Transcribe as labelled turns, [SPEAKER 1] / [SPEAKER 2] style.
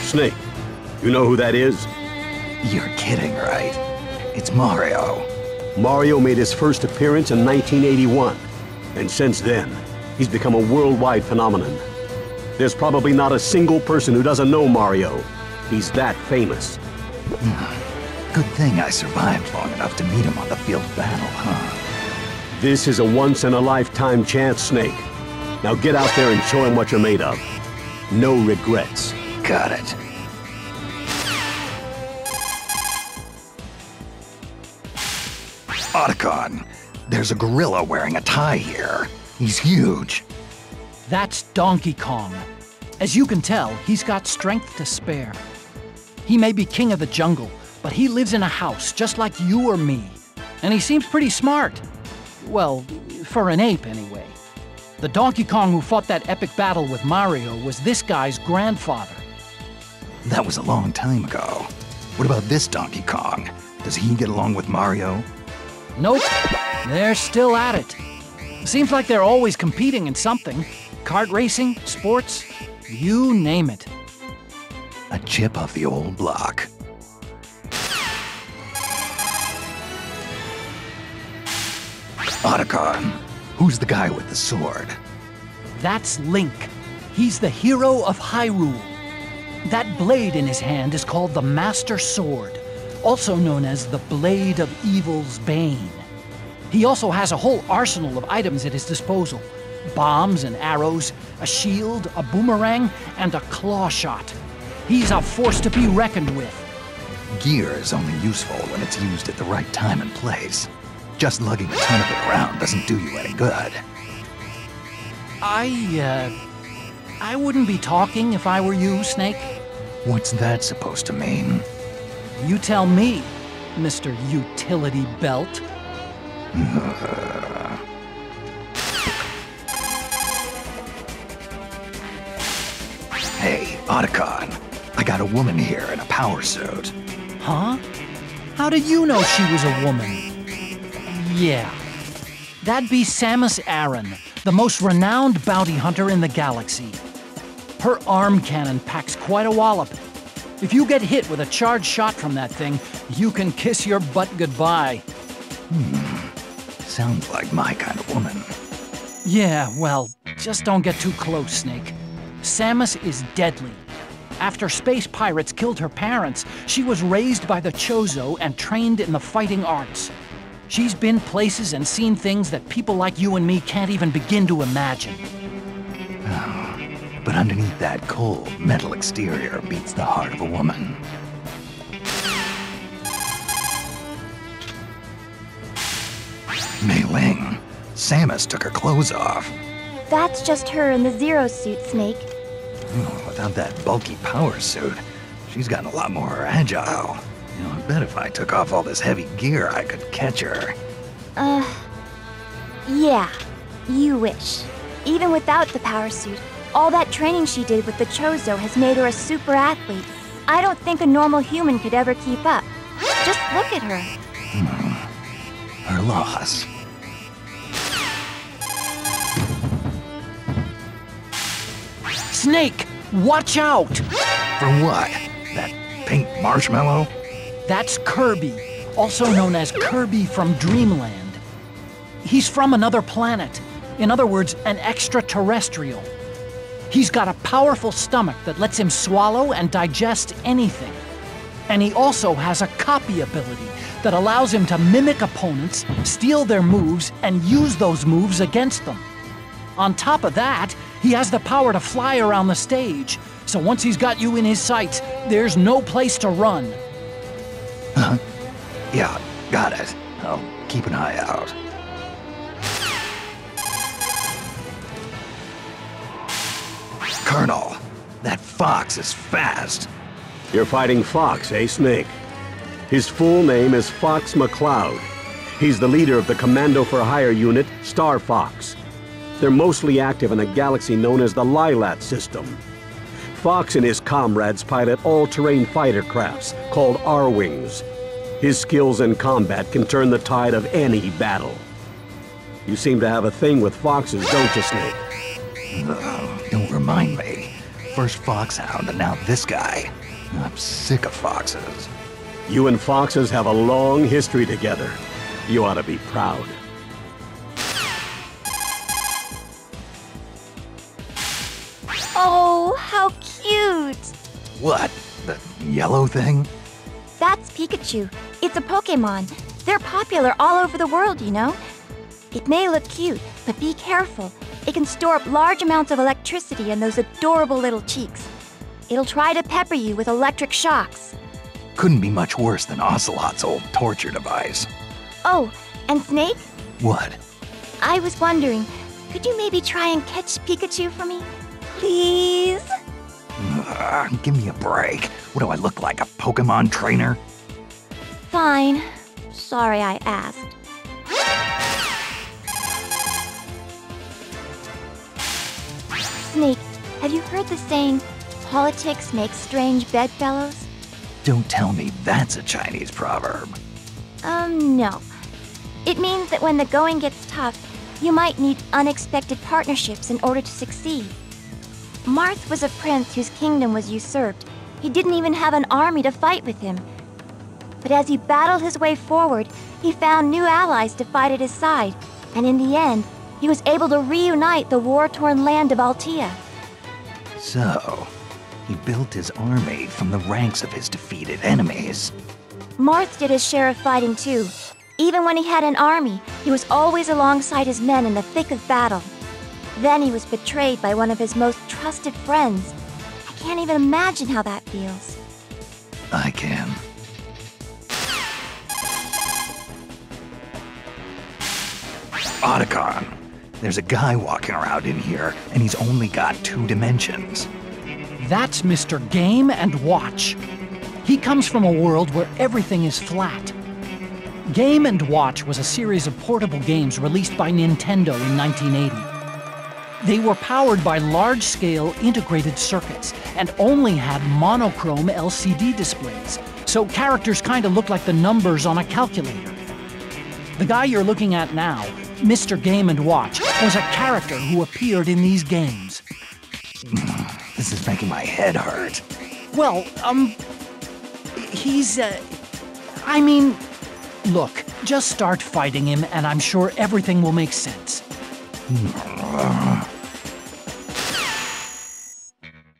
[SPEAKER 1] Snake, you know who that is?
[SPEAKER 2] You're kidding, right? It's Mario.
[SPEAKER 1] Mario made his first appearance in 1981, and since then, he's become a worldwide phenomenon. There's probably not a single person who doesn't know Mario. He's that famous.
[SPEAKER 2] Good thing I survived long enough to meet him on the field of battle, huh?
[SPEAKER 1] This is a once-in-a-lifetime chance, Snake. Now get out there and show him what you're made of. No regrets.
[SPEAKER 2] Got it. Otacon, there's a gorilla wearing a tie here. He's huge.
[SPEAKER 3] That's Donkey Kong. As you can tell, he's got strength to spare. He may be king of the jungle, but he lives in a house just like you or me. And he seems pretty smart. Well, for an ape anyway. The Donkey Kong who fought that epic battle with Mario was this guy's grandfather.
[SPEAKER 2] That was a long time ago. What about this Donkey Kong? Does he get along with Mario?
[SPEAKER 3] Nope, they're still at it. Seems like they're always competing in something. Kart racing, sports, you name it.
[SPEAKER 2] A chip off the old block. Otacon, who's the guy with the sword?
[SPEAKER 3] That's Link. He's the hero of Hyrule. That blade in his hand is called the Master Sword, also known as the Blade of Evil's Bane. He also has a whole arsenal of items at his disposal. Bombs and arrows, a shield, a boomerang, and a claw shot. He's a force to be reckoned with.
[SPEAKER 2] Gear is only useful when it's used at the right time and place. Just lugging a ton of it around doesn't do you any good.
[SPEAKER 3] I wouldn't be talking if I were you, Snake.
[SPEAKER 2] What's that supposed to mean?
[SPEAKER 3] You tell me, Mr. Utility Belt.
[SPEAKER 2] Hey, Otacon. I got a woman here in a power suit.
[SPEAKER 3] Huh? How did you know she was a woman? Yeah. That'd be Samus Aran, the most renowned bounty hunter in the galaxy. Her arm cannon packs quite a wallop. If you get hit with a charged shot from that thing, you can kiss your butt goodbye.
[SPEAKER 2] Sounds like my kind of woman.
[SPEAKER 3] Yeah, well, just don't get too close, Snake. Samus is deadly. After space pirates killed her parents, she was raised by the Chozo and trained in the fighting arts. She's been places and seen things that people like you and me can't even begin to imagine.
[SPEAKER 2] But underneath that cold, metal exterior beats the heart of a woman. Mei Ling, Samus took her clothes off.
[SPEAKER 4] That's just her in the Zero suit, Snake.
[SPEAKER 2] Without that bulky power suit, she's gotten a lot more agile. I bet if I took off all this heavy gear, I could catch her.
[SPEAKER 4] Yeah, you wish. Even without the power suit, all that training she did with the Chozo has made her a super athlete. I don't think a normal human could ever keep up. Just look at her.
[SPEAKER 2] Her loss.
[SPEAKER 3] Snake, watch out!
[SPEAKER 2] For what? That pink marshmallow?
[SPEAKER 3] That's Kirby, also known as Kirby from Dreamland. He's from another planet. In other words, an extraterrestrial. He's got a powerful stomach that lets him swallow and digest anything. And he also has a copy ability that allows him to mimic opponents, steal their moves, and use those moves against them. On top of that, he has the power to fly around the stage, so once he's got you in his sights, there's no place to run.
[SPEAKER 2] Yeah, got it. I'll keep an eye out. Colonel, that fox is fast.
[SPEAKER 1] You're fighting Fox, eh, Snake? His full name is Fox McCloud. He's the leader of the Commando for Hire unit, Star Fox. They're mostly active in a galaxy known as the Lilat system. Fox and his comrades pilot all-terrain fighter crafts called R-Wings. His skills in combat can turn the tide of any battle. You seem to have a thing with foxes, don't you, Snake?
[SPEAKER 2] Don't remind me. First Foxhound and now this guy. I'm sick of foxes.
[SPEAKER 1] You and foxes have a long history together. You ought to be proud.
[SPEAKER 4] Oh, how cute!
[SPEAKER 2] What? The yellow thing?
[SPEAKER 4] That's Pikachu. It's a Pokémon. They're popular all over the world, you know. It may look cute, but be careful. It can store up large amounts of electricity in those adorable little cheeks. It'll try to pepper you with electric shocks.
[SPEAKER 2] Couldn't be much worse than Ocelot's old torture device.
[SPEAKER 4] Oh, and Snake?
[SPEAKER 2] What?
[SPEAKER 4] I was wondering, could you maybe try and catch Pikachu for me? Please?
[SPEAKER 2] Give me a break. What do I look like, a Pokemon trainer?
[SPEAKER 4] Fine. Sorry I asked. Snake, have you heard the saying, politics makes strange bedfellows?
[SPEAKER 2] Don't tell me that's a Chinese proverb.
[SPEAKER 4] No. It means that when the going gets tough, you might need unexpected partnerships in order to succeed. Marth was a prince whose kingdom was usurped. He didn't even have an army to fight with him. But as he battled his way forward, he found new allies to fight at his side, and in the end, he was able to reunite the war-torn land of Altea.
[SPEAKER 2] So, he built his army from the ranks of his defeated enemies.
[SPEAKER 4] Marth did his share of fighting too. Even when he had an army, he was always alongside his men in the thick of battle. Then he was betrayed by one of his most trusted friends. I can't even imagine how that feels.
[SPEAKER 2] I can. Otacon! There's a guy walking around in here, and he's only got 2 dimensions.
[SPEAKER 3] That's Mr. Game & Watch. He comes from a world where everything is flat. Game & Watch was a series of portable games released by Nintendo in 1980. They were powered by large-scale integrated circuits and only had monochrome LCD displays, so characters kind of looked like the numbers on a calculator. The guy you're looking at now, Mr. Game & Watch, was a character who appeared in these games.
[SPEAKER 2] This is making my head hurt.
[SPEAKER 3] Well, he's, I mean, look, just start fighting him and I'm sure everything will make sense.